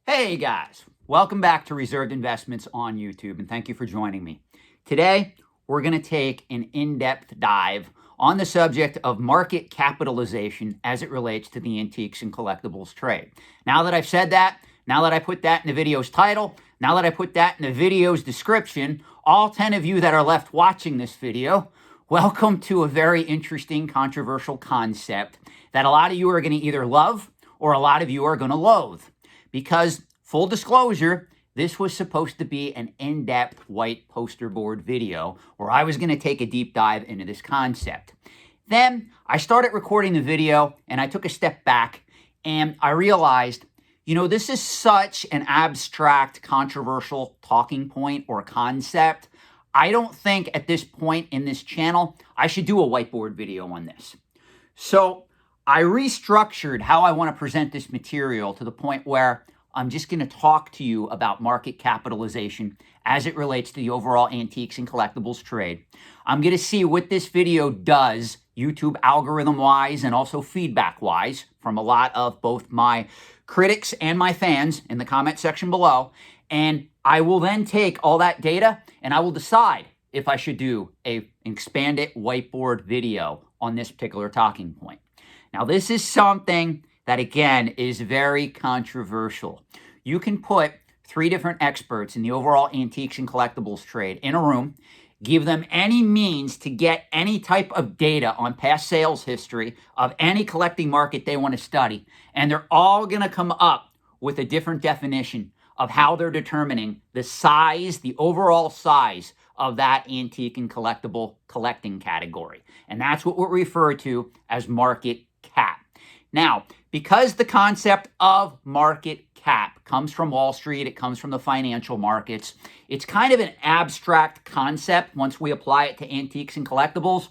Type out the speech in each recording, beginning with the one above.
Hey guys, welcome back to Reserved Investments on YouTube, and thank you for joining me. Today, we're going to take an in-depth dive on the subject of market capitalization as it relates to the antiques and collectibles trade. Now that I've said that, now that I put that in the video's title, now that I put that in the video's description, all 10 of you that are left watching this video, welcome to a very interesting, controversial concept that a lot of you are going to either love or a lot of you are going to loathe. Because, full disclosure, this was supposed to be an in-depth white poster board video where I was going to take a deep dive into this concept. Then I started recording the video and I took a step back and I realized, this is such an abstract, controversial talking point or concept. I don't think at this point in this channel, I should do a whiteboard video on this. So I restructured how I want to present this material to the point where I'm just going to talk to you about market capitalization as it relates to the overall antiques and collectibles trade. I'm going to see what this video does YouTube algorithm-wise and also feedback-wise from a lot of both my critics and my fans in the comment section below. And I will then take all that data and I will decide if I should do an expanded whiteboard video on this particular talking point. Now, this is something that, again, is very controversial. You can put 3 different experts in the overall antiques and collectibles trade in a room, give them any means to get any type of data on past sales history of any collecting market they want to study, and they're all going to come up with a different definition of how they're determining the size, the overall size of that antique and collectible collecting category. And that's what we refer to as market cap. Now, because the concept of market cap comes from Wall Street, it comes from the financial markets, it's kind of an abstract concept once we apply it to antiques and collectibles.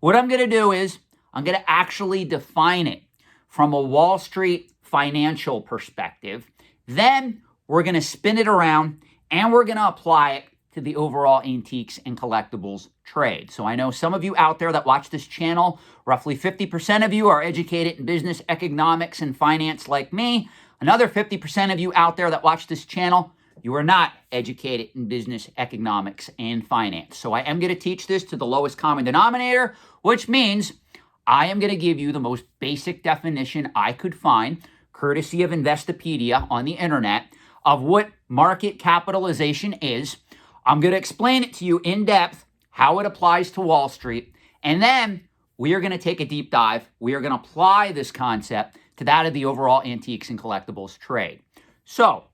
What I'm going to do is I'm going to actually define it from a Wall Street financial perspective. Then we're going to spin it around and we're going to apply it to the overall antiques and collectibles trade. So I know some of you out there that watch this channel, roughly 50% of you are educated in business, economics, and finance like me. Another 50% of you out there that watch this channel, you are not educated in business, economics, and finance. So I am going to teach this to the lowest common denominator, which means I am going to give you the most basic definition I could find, courtesy of Investopedia on the internet, of what market capitalization is. I'm going to explain it to you in depth, how it applies to Wall Street, and then we are going to take a deep dive. We are going to apply this concept to that of the overall antiques and collectibles trade. So,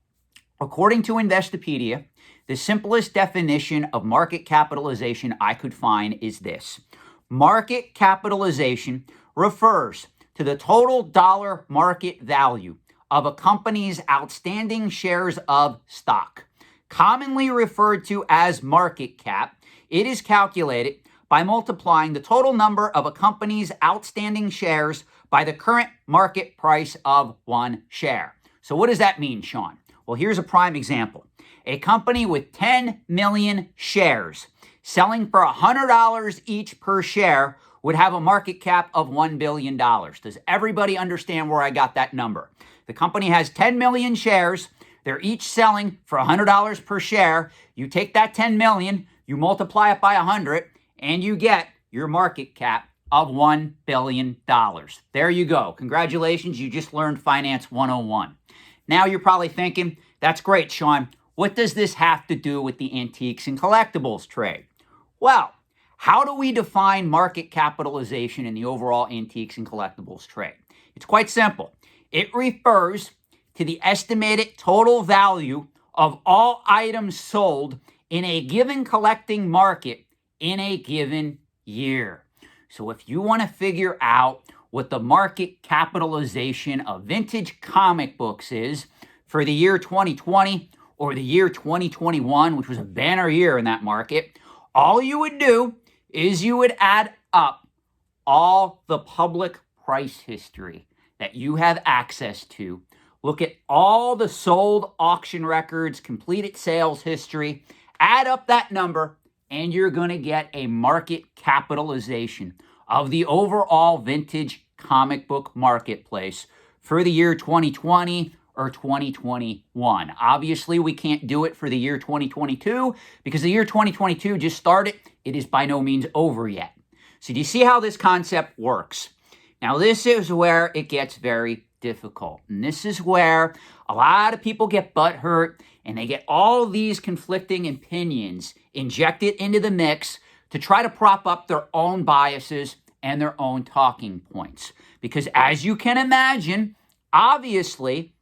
according to Investopedia, the simplest definition of market capitalization I could find is this. Market capitalization refers to the total dollar market value of a company's outstanding shares of stock. Commonly referred to as market cap, it is calculated by multiplying the total number of a company's outstanding shares by the current market price of one share. So what does that mean, Shawn? Well, here's a prime example. A company with 10 million shares selling for $100 each per share would have a market cap of $1 billion. Does everybody understand where I got that number? The company has 10 million shares. They're each selling for $100 per share. You take that 10 million, you multiply it by 100, and you get your market cap of $1 billion. There you go. Congratulations, you just learned Finance 101. Now you're probably thinking, that's great, Shawn. What does this have to do with the antiques and collectibles trade? Well, how do we define market capitalization in the overall antiques and collectibles trade? It's quite simple. It refers to the estimated total value of all items sold in a given collecting market in a given year. So if you want to figure out what the market capitalization of vintage comic books is for the year 2020 or the year 2021, which was a banner year in that market, all you would do is you would add up all the public price history that you have access to. Look at all the sold auction records, completed sales history, add up that number, and you're going to get a market capitalization of the overall vintage comic book marketplace for the year 2020 or 2021. Obviously, we can't do it for the year 2022 because the year 2022 just started. It is by no means over yet. So do you see how this concept works? Now, this is where it gets very difficult. And this is where a lot of people get butthurt and they get all these conflicting opinions injected into the mix to try to prop up their own biases and their own talking points. Because as you can imagine, obviously,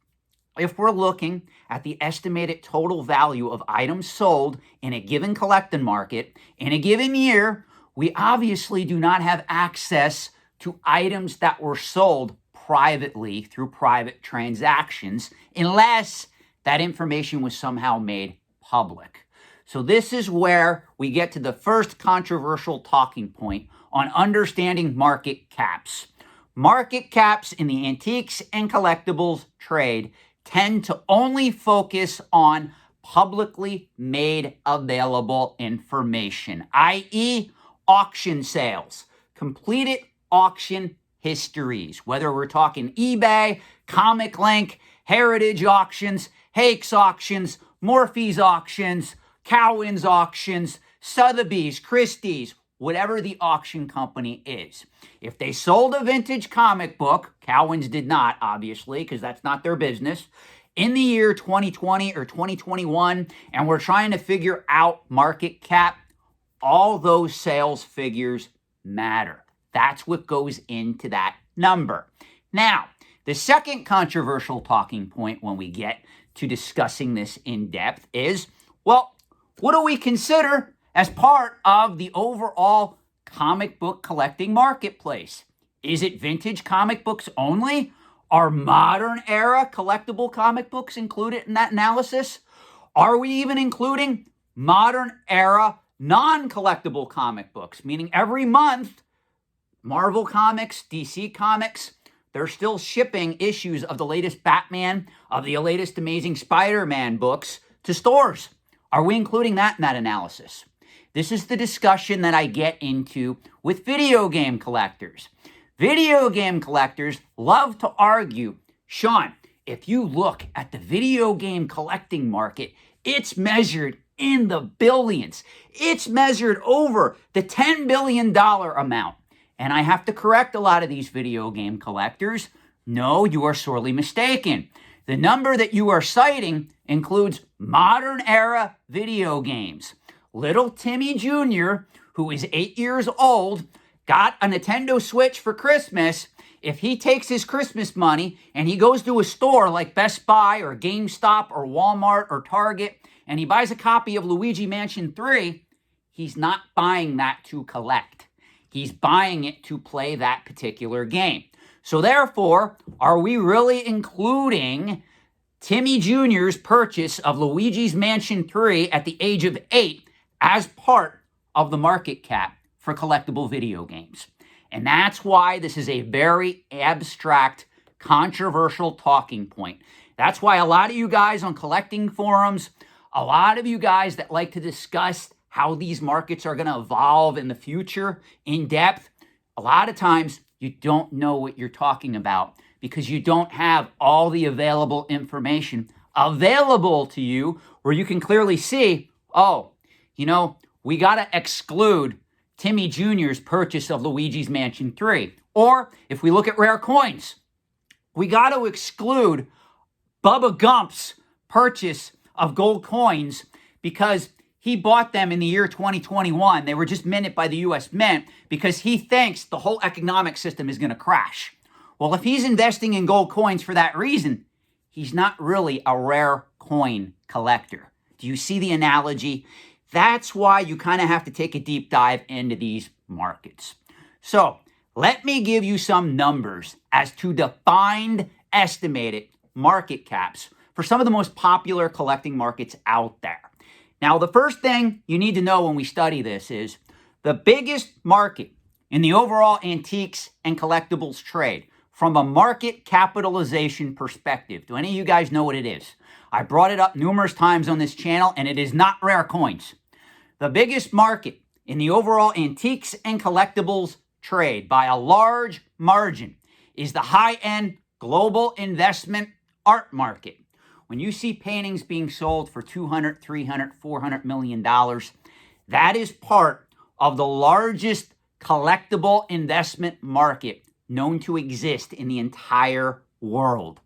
if we're looking at the estimated total value of items sold in a given collecting market in a given year, we obviously do not have access to items that were sold privately through private transactions unless that information was somehow made public. So this is where we get to the first controversial talking point on understanding market caps. Market caps in the antiques and collectibles trade tend to only focus on publicly made available information, i.e. auction sales, completed auction histories, whether we're talking eBay, Comic Link, Heritage Auctions, Hakes Auctions, Morphy's Auctions, Cowan's Auctions, Sotheby's, Christie's, whatever the auction company is. If they sold a vintage comic book, Cowan's did not, obviously, because that's not their business, in the year 2020 or 2021, and we're trying to figure out market cap, all those sales figures matter. That's what goes into that number. Now, the second controversial talking point when we get to discussing this in depth is, well, what do we consider as part of the overall comic book collecting marketplace? Is it vintage comic books only? Are modern era collectible comic books included in that analysis? Are we even including modern era non-collectible comic books? Meaning every month, Marvel Comics, DC Comics, they're still shipping issues of the latest Batman, of the latest Amazing Spider-Man books to stores. Are we including that in that analysis? This is the discussion that I get into with video game collectors. Video game collectors love to argue, Shawn, if you look at the video game collecting market, it's measured in the billions. It's measured over the $10 billion amount. And I have to correct a lot of these video game collectors. No, you are sorely mistaken. The number that you are citing includes modern era video games. Little Timmy Jr., who is 8 years old, got a Nintendo Switch for Christmas. If he takes his Christmas money and he goes to a store like Best Buy or GameStop or Walmart or Target and he buys a copy of Luigi Mansion 3, he's not buying that to collect. He's buying it to play that particular game. So therefore, are we really including Timmy Jr.'s purchase of Luigi's Mansion 3 at the age of 8 as part of the market cap for collectible video games? And that's why this is a very abstract, controversial talking point. That's why a lot of you guys on collecting forums, a lot of you guys that like to discuss how these markets are going to evolve in the future in depth, a lot of times you don't know what you're talking about because you don't have all the available information available to you where you can clearly see, oh, we got to exclude Timmy Jr.'s purchase of Luigi's Mansion 3. Or if we look at rare coins, we got to exclude Bubba Gump's purchase of gold coins because he bought them in the year 2021. They were just minted by the U.S. Mint because he thinks the whole economic system is going to crash. Well, if he's investing in gold coins for that reason, he's not really a rare coin collector. Do you see the analogy? That's why you kind of have to take a deep dive into these markets. So let me give you some numbers as to defined estimated market caps for some of the most popular collecting markets out there. Now, the first thing you need to know when we study this is the biggest market in the overall antiques and collectibles trade from a market capitalization perspective. Do any of you guys know what it is? I brought it up numerous times on this channel, and it is not rare coins. The biggest market in the overall antiques and collectibles trade by a large margin is the high-end global investment art market. When you see paintings being sold for $200, $300, $400 million, that is part of the largest collectible investment market known to exist in the entire world.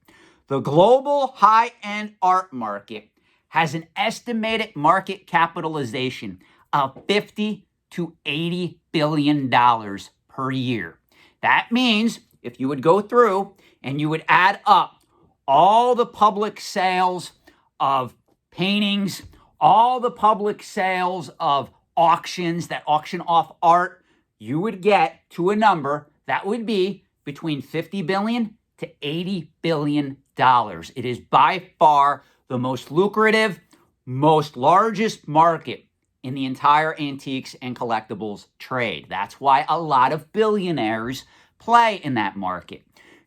The global high-end art market has an estimated market capitalization of $50 to $80 billion per year. That means if you would go through and you would add up all the public sales of paintings, all the public sales of auctions that auction off art, you would get to a number that would be between $50 billion to $80 billion. It is by far the most lucrative, most largest market in the entire antiques and collectibles trade. That's why a lot of billionaires play in that market.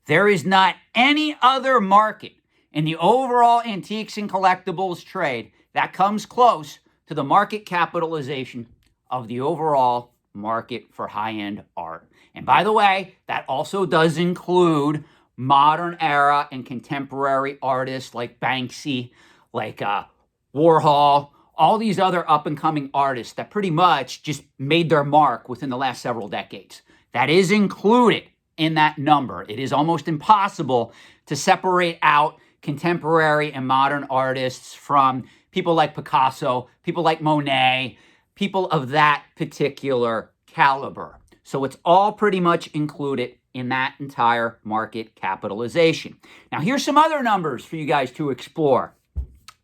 There is not any other market in the overall antiques and collectibles trade that comes close to the market capitalization of the overall market for high-end art. And by the way, that also does include modern era and contemporary artists like Banksy, like Warhol, all these other up-and-coming artists that pretty much just made their mark within the last several decades. That is included in that number. It is almost impossible to separate out contemporary and modern artists from people like Picasso, people like Monet, people of that particular caliber. So it's all pretty much included in that entire market capitalization. Now, here's some other numbers for you guys to explore.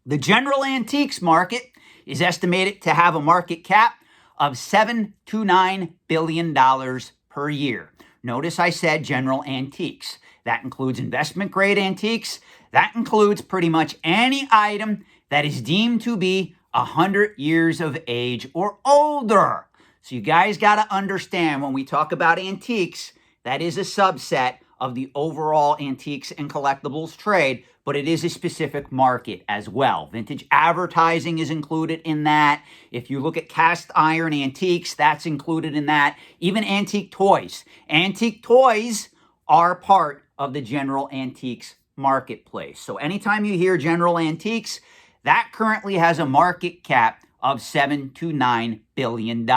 The general antiques market is estimated to have a market cap of $7 to $9 billion per year. Notice I said general antiques. That includes investment grade antiques. That includes pretty much any item that is deemed to be 100 years of age or older. So you guys got to understand when we talk about antiques, that is a subset of the overall antiques and collectibles trade, but it is a specific market as well. Vintage advertising is included in that. If you look at cast iron antiques, that's included in that. Even antique toys. Antique toys are part of the general antiques marketplace. So anytime you hear general antiques, that currently has a market cap of $7 to $9 billion.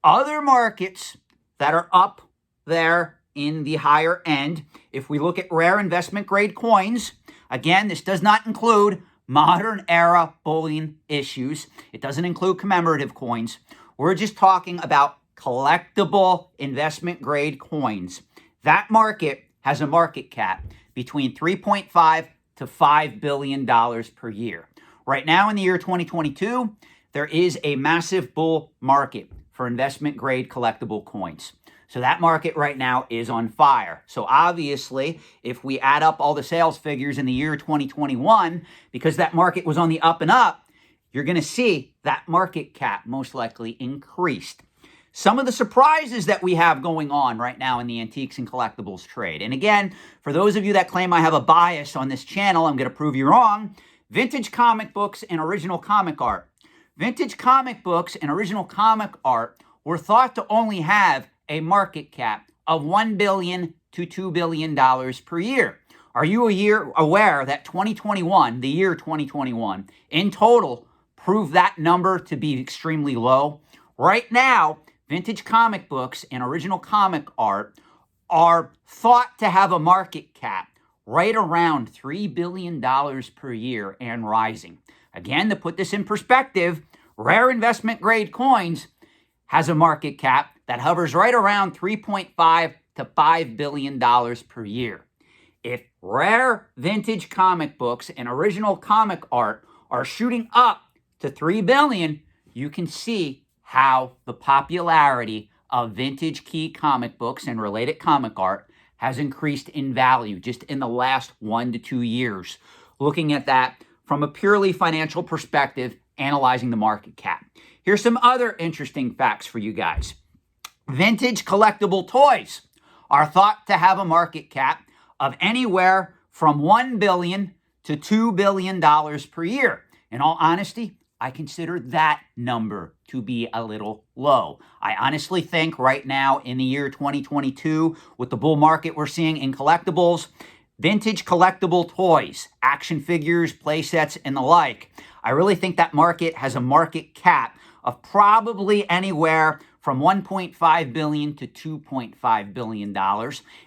Other markets that are up there in the higher end, if we look at rare investment grade coins, again, this does not include modern era bullion issues. It doesn't include commemorative coins. We're just talking about collectible investment grade coins. That market has a market cap between $3.5 to $5 billion per year. Right now in the year 2022, there is a massive bull market for investment grade collectible coins. So that market right now is on fire. So obviously, if we add up all the sales figures in the year 2021, because that market was on the up and up, you're going to see that market cap most likely increased. Some of the surprises that we have going on right now in the antiques and collectibles trade. And again, for those of you that claim I have a bias on this channel, I'm going to prove you wrong. Vintage comic books and original comic art. Vintage comic books and original comic art were thought to only have a market cap of $1 billion to $2 billion per year. Are you aware that 2021, the year 2021, in total, proved that number to be extremely low? Right now, vintage comic books and original comic art are thought to have a market cap right around $3 billion per year and rising. Again, to put this in perspective, rare investment grade coins has a market cap that hovers right around $3.5 to $5 billion per year. If rare vintage comic books and original comic art are shooting up to $3 billion, you can see how the popularity of vintage key comic books and related comic art has increased in value just in the last 1 to 2 years. Looking at that from a purely financial perspective, analyzing the market cap. Here's some other interesting facts for you guys. Vintage collectible toys are thought to have a market cap of anywhere from $1 billion to $2 billion per year. In all honesty, I consider that number to be a little low. I honestly think right now in the year 2022, with the bull market we're seeing in collectibles, vintage collectible toys, action figures, play sets, and the like. I really think that market has a market cap of probably anywhere from $1.5 billion to $2.5 billion.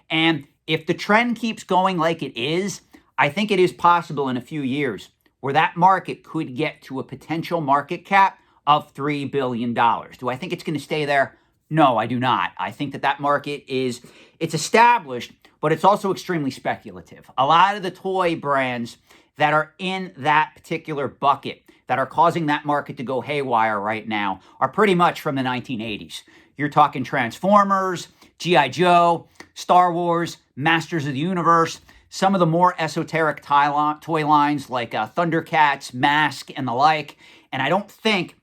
And if the trend keeps going like it is, I think it is possible in a few years where that market could get to a potential market cap of $3 billion. Do I think it's going to stay there? No, I do not. I think that market it's established, but it's also extremely speculative. A lot of the toy brands that are in that particular bucket that are causing that market to go haywire right now are pretty much from the 1980s. You're talking Transformers, G.I. Joe, Star Wars, Masters of the Universe, some of the more esoteric toy lines like Thundercats, Mask, and the like. And I don't think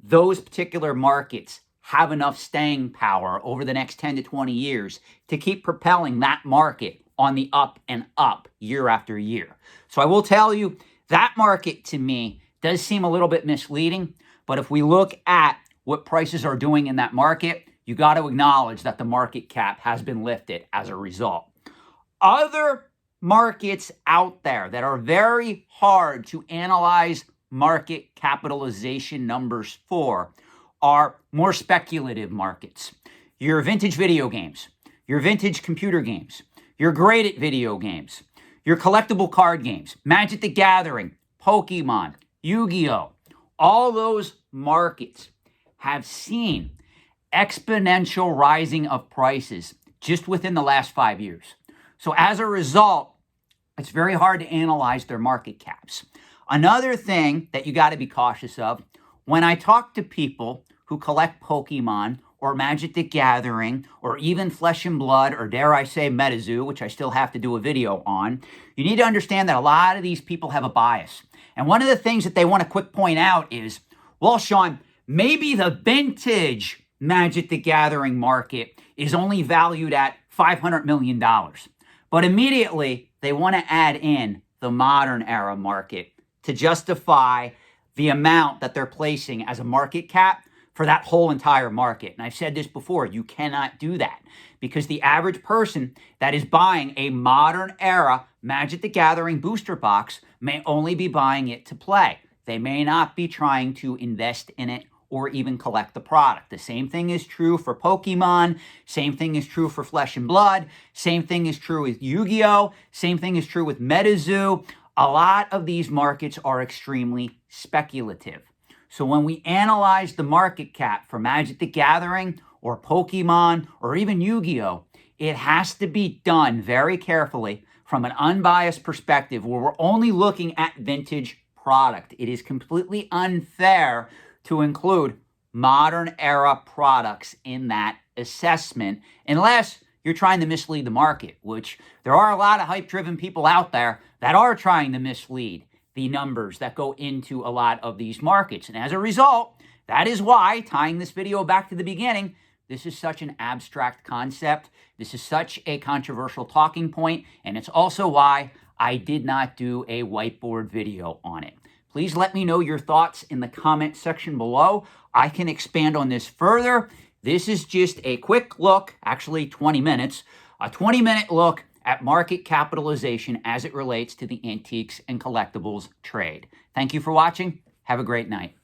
those particular markets have enough staying power over the next 10 to 20 years to keep propelling that market on the up and up year after year. So I will tell you, that market to me does seem a little bit misleading, but if we look at what prices are doing in that market, you got to acknowledge that the market cap has been lifted as a result. Other markets out there that are very hard to analyze market capitalization numbers for are more speculative markets. Your vintage video games, your vintage computer games, your graded video games, your collectible card games, Magic the Gathering, Pokemon, Yu-Gi-Oh! All those markets have seen exponential rising of prices just within the last 5 years. So as a result, it's very hard to analyze their market caps. Another thing that you got to be cautious of, when I talk to people who collect Pokemon or Magic the Gathering or even Flesh and Blood or dare I say MetaZoo, which I still have to do a video on, you need to understand that a lot of these people have a bias. And one of the things that they want to quick point out is, well, Shawn, maybe the vintage Magic the Gathering market is only valued at $500 million. But immediately they want to add in the modern era market to justify the amount that they're placing as a market cap for that whole entire market. And I've said this before, you cannot do that because the average person that is buying a modern era Magic the Gathering booster box may only be buying it to play. They may not be trying to invest in it or even collect the product. The same thing is true for Pokemon, same thing is true for Flesh and Blood, same thing is true with Yu-Gi-Oh!, same thing is true with MetaZoo. A lot of these markets are extremely speculative. So when we analyze the market cap for Magic the Gathering or Pokemon or even Yu-Gi-Oh!, it has to be done very carefully from an unbiased perspective where we're only looking at vintage product. It is completely unfair to include modern era products in that assessment unless you're trying to mislead the market, which there are a lot of hype-driven people out there that are trying to mislead the numbers that go into a lot of these markets. And as a result, that is why, tying this video back to the beginning, this is such an abstract concept. This is such a controversial talking point, and it's also why I did not do a whiteboard video on it. Please let me know your thoughts in the comment section below. I can expand on this further. This is just a quick look, actually 20 minutes, a 20-minute look at market capitalization as it relates to the antiques and collectibles trade. Thank you for watching. Have a great night.